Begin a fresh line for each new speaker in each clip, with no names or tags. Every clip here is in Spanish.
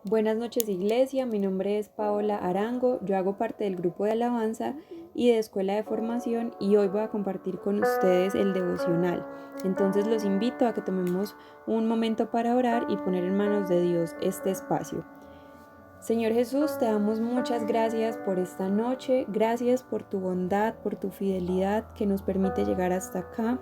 Buenas noches Iglesia, mi nombre es Paola Arango, yo hago parte del grupo de alabanza y de escuela de formación y hoy voy a compartir con ustedes el devocional. Entonces los invito a que tomemos un momento para orar y poner en manos de Dios este espacio. Señor Jesús, te damos muchas gracias por esta noche, gracias por tu bondad, por tu fidelidad que nos permite llegar hasta acá.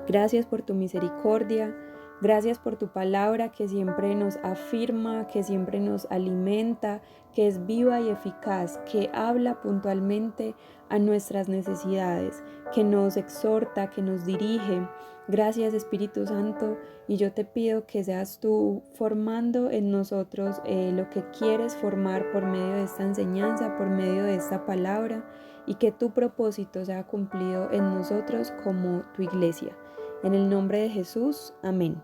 Gracias por tu misericordia, gracias por tu palabra que siempre nos afirma, que siempre nos alimenta, que es viva y eficaz, que habla puntualmente a nuestras necesidades, que nos exhorta, que nos dirige. Gracias Espíritu Santo, y yo te pido que seas tú formando en nosotros lo que quieres formar por medio de esta enseñanza, por medio de esta palabra, y que tu propósito sea cumplido en nosotros como tu iglesia. En el nombre de Jesús, amén.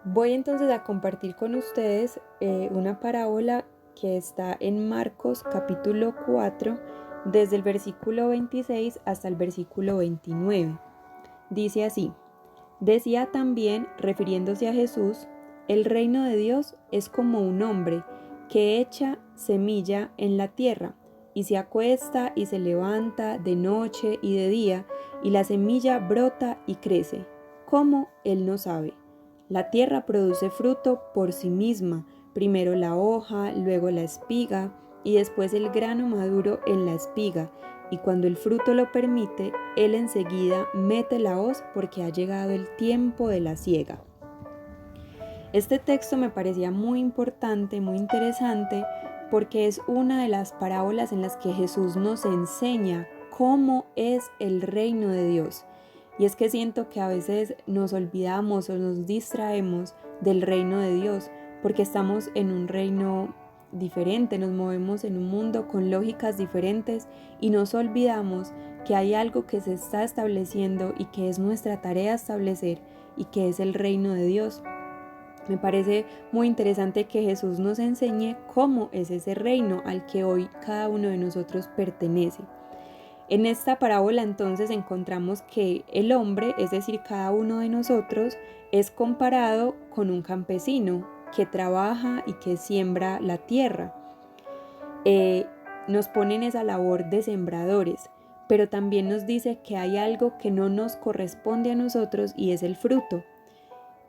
Voy entonces a compartir con ustedes una parábola que está en Marcos capítulo 4, desde el versículo 26 hasta el versículo 29. Dice así: decía también, refiriéndose a Jesús, el reino de Dios es como un hombre que echa semilla en la tierra y se acuesta y se levanta de noche y de día, y la semilla brota y crece. ¿Cómo? Él no sabe. La tierra produce fruto por sí misma, primero la hoja, luego la espiga, y después el grano maduro en la espiga, y cuando el fruto lo permite, él enseguida mete la hoz porque ha llegado el tiempo de la siega. Este texto me parecía muy importante, muy interesante, porque es una de las parábolas en las que Jesús nos enseña cómo es el reino de Dios. Y es que siento que a veces nos olvidamos o nos distraemos del reino de Dios, porque estamos en un reino diferente, nos movemos en un mundo con lógicas diferentes y nos olvidamos que hay algo que se está estableciendo y que es nuestra tarea establecer, y que es el reino de Dios. Me parece muy interesante que Jesús nos enseñe cómo es ese reino al que hoy cada uno de nosotros pertenece. En esta parábola entonces encontramos que el hombre, es decir, cada uno de nosotros, es comparado con un campesino que trabaja y que siembra la tierra. Nos pone en esa labor de sembradores, pero también nos dice que hay algo que no nos corresponde a nosotros y es el fruto.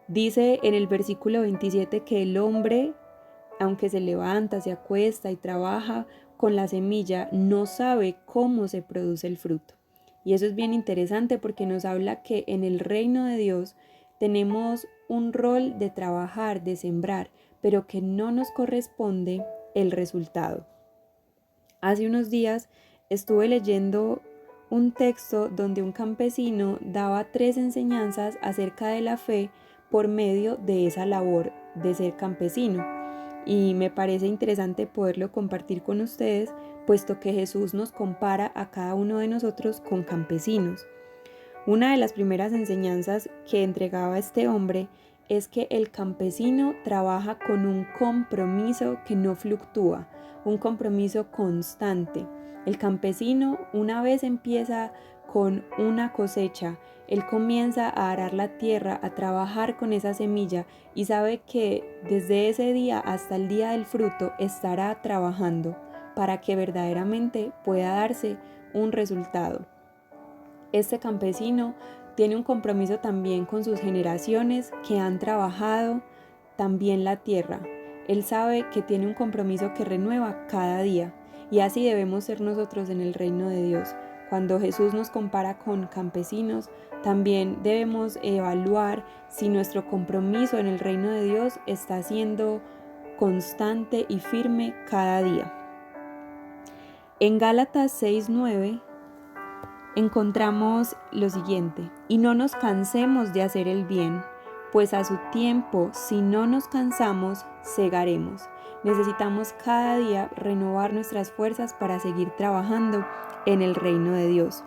Dice en el versículo 27 que el hombre, aunque se levanta, se acuesta y trabaja con la semilla, no sabe cómo se produce el fruto. Y eso es bien interesante porque nos habla que en el reino de Dios tenemos un rol de trabajar, de sembrar, pero que no nos corresponde el resultado. Hace unos días estuve leyendo un texto donde un campesino daba 3 enseñanzas acerca de la fe por medio de esa labor de ser campesino. Y me parece interesante poderlo compartir con ustedes, puesto que Jesús nos compara a cada uno de nosotros con campesinos. Una de las primeras enseñanzas que entregaba este hombre es que el campesino trabaja con un compromiso que no fluctúa, un compromiso constante. El campesino, una vez empieza con una cosecha, él comienza a arar la tierra, a trabajar con esa semilla, y sabe que desde ese día hasta el día del fruto estará trabajando para que verdaderamente pueda darse un resultado. Este campesino tiene un compromiso también con sus generaciones que han trabajado también la tierra. Él sabe que tiene un compromiso que renueva cada día, y así debemos ser nosotros en el reino de Dios. Cuando Jesús nos compara con campesinos, también debemos evaluar si nuestro compromiso en el reino de Dios está siendo constante y firme cada día. En Gálatas 6:9 encontramos lo siguiente: y no nos cansemos de hacer el bien, pues a su tiempo, si no nos cansamos, segaremos. Necesitamos cada día renovar nuestras fuerzas para seguir trabajando en el reino de Dios.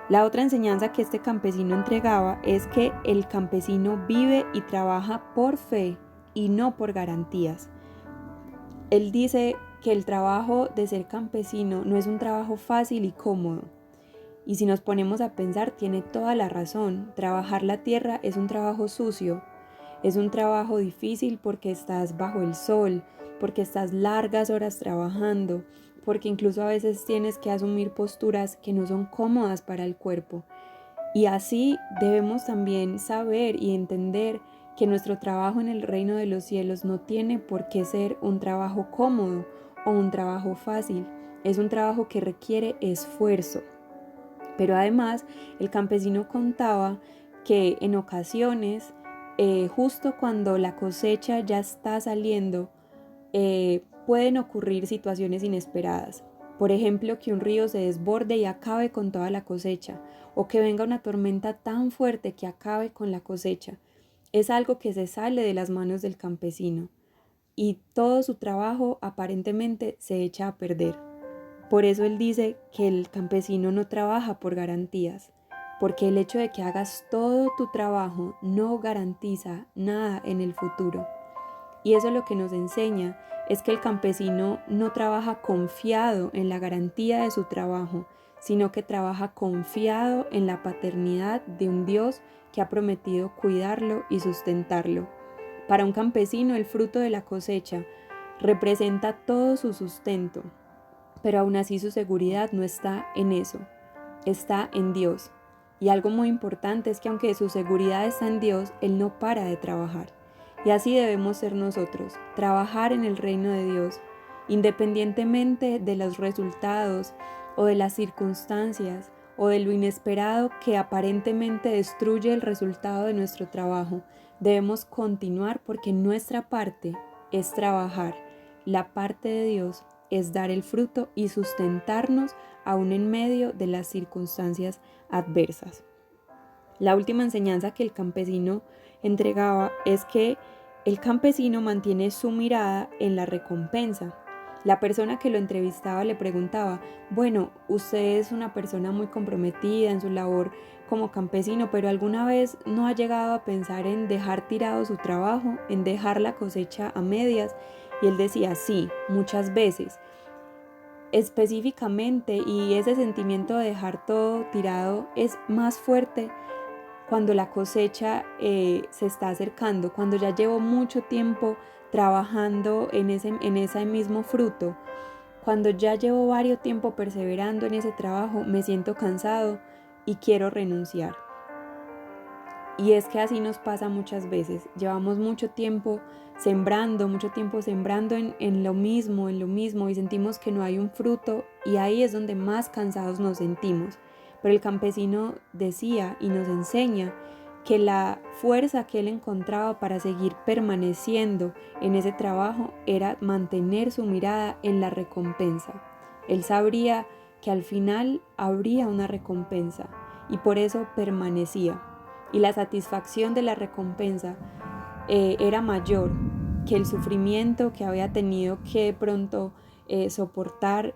La otra enseñanza que este campesino entregaba es que el campesino vive y trabaja por fe y no por garantías. Él dice que el trabajo de ser campesino no es un trabajo fácil y cómodo. Y si nos ponemos a pensar, tiene toda la razón. Trabajar la tierra es un trabajo sucio, Es un trabajo difícil porque estás bajo el sol, porque estás largas horas trabajando, porque incluso a veces tienes que asumir posturas que no son cómodas para el cuerpo. Y así debemos también saber y entender que nuestro trabajo en el reino de los cielos no tiene por qué ser un trabajo cómodo o un trabajo fácil. Es un trabajo que requiere esfuerzo. Pero además, el campesino contaba que en ocasiones, justo cuando la cosecha ya está saliendo, pueden ocurrir situaciones inesperadas. Por ejemplo, que un río se desborde y acabe con toda la cosecha, o que venga una tormenta tan fuerte que acabe con la cosecha. Es algo que se sale de las manos del campesino y todo su trabajo aparentemente se echa a perder. Por eso él dice que el campesino no trabaja por garantías, porque el hecho de que hagas todo tu trabajo no garantiza nada en el futuro. Y eso lo que nos enseña es que el campesino no trabaja confiado en la garantía de su trabajo, sino que trabaja confiado en la paternidad de un Dios que ha prometido cuidarlo y sustentarlo. Para un campesino el fruto de la cosecha representa todo su sustento, pero aún así su seguridad no está en eso, está en Dios. Y algo muy importante es que aunque su seguridad está en Dios, Él no para de trabajar. Y así debemos ser nosotros, trabajar en el reino de Dios, independientemente de los resultados o de las circunstancias o de lo inesperado que aparentemente destruye el resultado de nuestro trabajo. Debemos continuar porque nuestra parte es trabajar, la parte de Dios es dar el fruto y sustentarnos aún en medio de las circunstancias adversas. La última enseñanza que el campesino entregaba es que el campesino mantiene su mirada en la recompensa. La persona que lo entrevistaba le preguntaba, bueno, usted es una persona muy comprometida en su labor como campesino, pero ¿alguna vez no ha llegado a pensar en dejar tirado su trabajo, en dejar la cosecha a medias? Y él decía, sí, muchas veces. Específicamente, y ese sentimiento de dejar todo tirado es más fuerte cuando la cosecha se está acercando, cuando ya llevo mucho tiempo trabajando en ese mismo fruto, cuando ya llevo varios tiempo perseverando en ese trabajo, me siento cansado y quiero renunciar. Y es que así nos pasa muchas veces, llevamos mucho tiempo sembrando en lo mismo y sentimos que no hay un fruto y ahí es donde más cansados nos sentimos. Pero el campesino decía y nos enseña que la fuerza que él encontraba para seguir permaneciendo en ese trabajo era mantener su mirada en la recompensa. Él sabría que al final habría una recompensa y por eso permanecía. Y la satisfacción de la recompensa era mayor que el sufrimiento que había tenido que de pronto soportar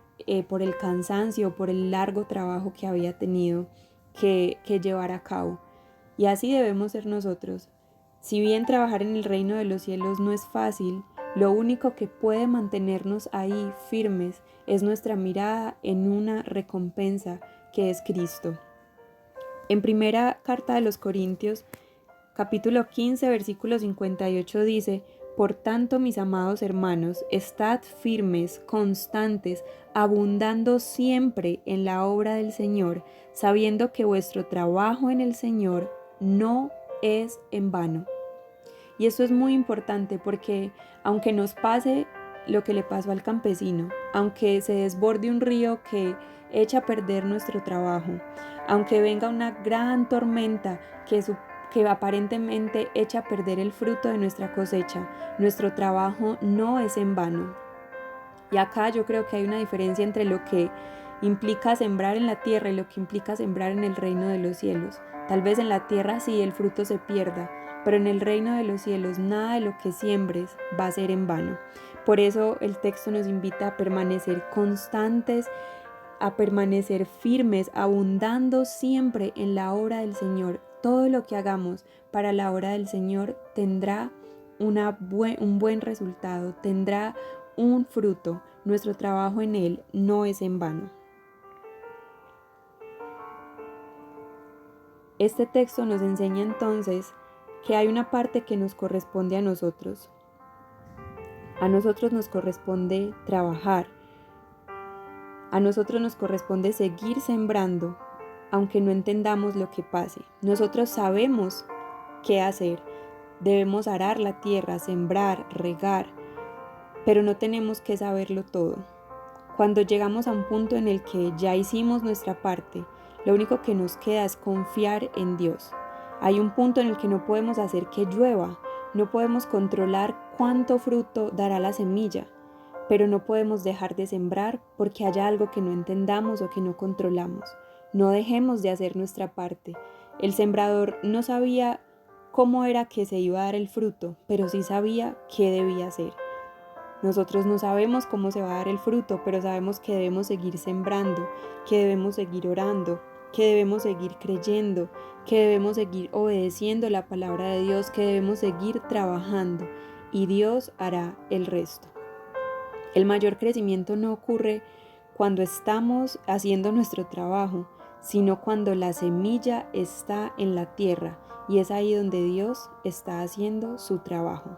por el cansancio, por el largo trabajo que había tenido que llevar a cabo. Y así debemos ser nosotros. Si bien trabajar en el reino de los cielos no es fácil, lo único que puede mantenernos ahí firmes es nuestra mirada en una recompensa que es Cristo. En primera carta de los Corintios, capítulo 15, versículo 58 dice, por tanto, mis amados hermanos, estad firmes, constantes, abundando siempre en la obra del Señor, sabiendo que vuestro trabajo en el Señor no es en vano. Y esto es muy importante porque aunque nos pase lo que le pasó al campesino, aunque se desborde un río que echa a perder nuestro trabajo, aunque venga una gran tormenta que aparentemente echa a perder el fruto de nuestra cosecha, nuestro trabajo no es en vano. Y acá yo creo que hay una diferencia entre lo que implica sembrar en la tierra y lo que implica sembrar en el reino de los cielos. Tal vez en la tierra sí el fruto se pierda, pero en el reino de los cielos nada de lo que siembres va a ser en vano. Por eso el texto nos invita a permanecer constantes, a permanecer firmes, abundando siempre en la obra del Señor. Todo lo que hagamos para la obra del Señor tendrá un buen resultado, tendrá un fruto. Nuestro trabajo en Él no es en vano. Este texto nos enseña entonces que hay una parte que nos corresponde a nosotros. A nosotros nos corresponde trabajar. A nosotros nos corresponde seguir sembrando, aunque no entendamos lo que pase. Nosotros sabemos qué hacer. Debemos arar la tierra, sembrar, regar, pero no tenemos que saberlo todo. Cuando llegamos a un punto en el que ya hicimos nuestra parte, lo único que nos queda es confiar en Dios. Hay un punto en el que no podemos hacer que llueva, no podemos controlar cuánto fruto dará la semilla, pero no podemos dejar de sembrar porque haya algo que no entendamos o que no controlamos. No dejemos de hacer nuestra parte. El sembrador no sabía cómo era que se iba a dar el fruto, pero sí sabía qué debía hacer. Nosotros no sabemos cómo se va a dar el fruto, pero sabemos que debemos seguir sembrando, que debemos seguir orando, que debemos seguir creyendo, que debemos seguir obedeciendo la palabra de Dios, que debemos seguir trabajando y Dios hará el resto. El mayor crecimiento no ocurre cuando estamos haciendo nuestro trabajo, sino cuando la semilla está en la tierra y es ahí donde Dios está haciendo su trabajo.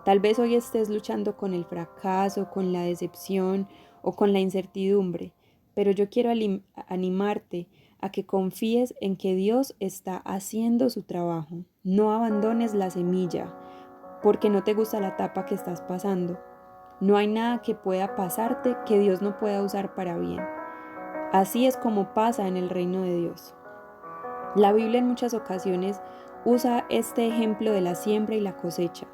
Tal vez hoy estés luchando con el fracaso, con la decepción o con la incertidumbre, pero yo quiero animarte a que confíes en que Dios está haciendo su trabajo. No abandones la semilla porque no te gusta la etapa que estás pasando. No hay nada que pueda pasarte que Dios no pueda usar para bien. Así es como pasa en el reino de Dios. La Biblia en muchas ocasiones usa este ejemplo de la siembra y la cosecha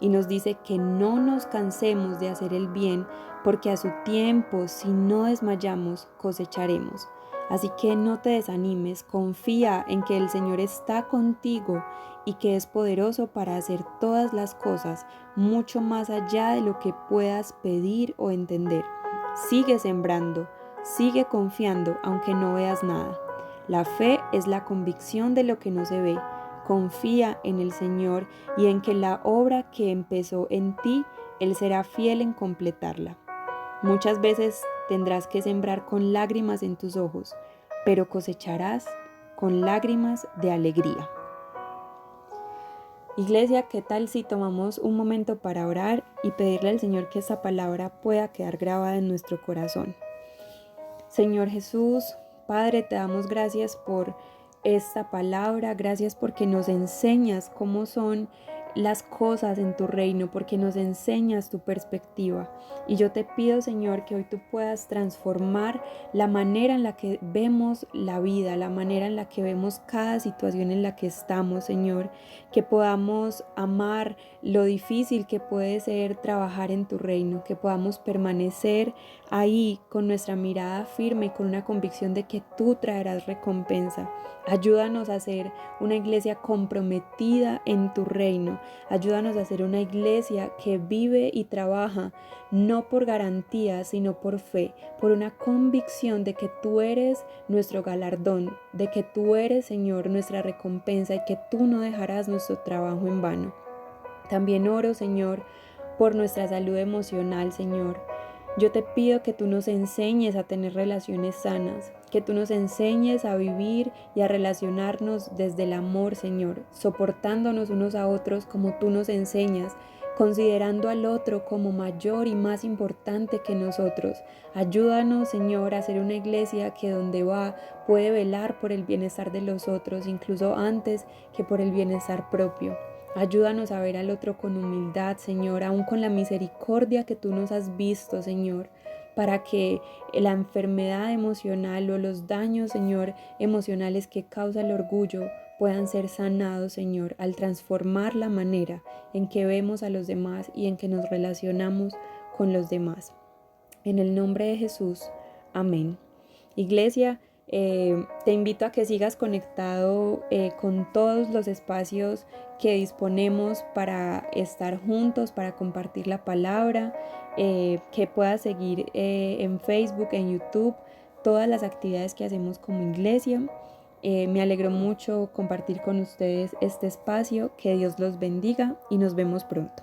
y nos dice que no nos cansemos de hacer el bien porque a su tiempo, si no desmayamos, cosecharemos. Así que no te desanimes, confía en que el Señor está contigo y que es poderoso para hacer todas las cosas mucho más allá de lo que puedas pedir o entender. Sigue sembrando, sigue confiando aunque no veas nada. La fe es la convicción de lo que no se ve. Confía en el Señor y en que la obra que empezó en ti, Él será fiel en completarla. Muchas veces tendrás que sembrar con lágrimas en tus ojos, pero cosecharás con lágrimas de alegría. Iglesia, ¿qué tal si tomamos un momento para orar y pedirle al Señor que esta palabra pueda quedar grabada en nuestro corazón? Señor Jesús, Padre, te damos gracias por esta palabra, gracias porque nos enseñas cómo son las cosas en tu reino, porque nos enseñas tu perspectiva. Y yo te pido, Señor, que hoy tú puedas transformar la manera en la que vemos la vida, la manera en la que vemos cada situación en la que estamos, Señor, que podamos amar lo difícil que puede ser trabajar en tu reino, que podamos permanecer ahí con nuestra mirada firme y con una convicción de que tú traerás recompensa. Ayúdanos a ser una iglesia comprometida en tu reino. Ayúdanos a ser una iglesia que vive y trabaja no por garantía, sino por fe, por una convicción de que tú eres nuestro galardón, de que tú eres, Señor, nuestra recompensa y que tú no dejarás nuestro trabajo en vano. También oro, Señor, por nuestra salud emocional, Señor. Yo te pido que tú nos enseñes a tener relaciones sanas, que tú nos enseñes a vivir y a relacionarnos desde el amor, Señor, soportándonos unos a otros como tú nos enseñas, considerando al otro como mayor y más importante que nosotros. Ayúdanos, Señor, a ser una iglesia que donde va puede velar por el bienestar de los otros, incluso antes que por el bienestar propio. Ayúdanos a ver al otro con humildad, Señor, aún con la misericordia que tú nos has visto, Señor, para que la enfermedad emocional o los daños, Señor, emocionales que causa el orgullo puedan ser sanados, Señor, al transformar la manera en que vemos a los demás y en que nos relacionamos con los demás. En el nombre de Jesús, amén. Iglesia, te invito a que sigas conectado con todos los espacios que disponemos para estar juntos, para compartir la palabra, que puedas seguir en Facebook, en YouTube, todas las actividades que hacemos como iglesia. Me alegro mucho compartir con ustedes este espacio, que Dios los bendiga y nos vemos pronto.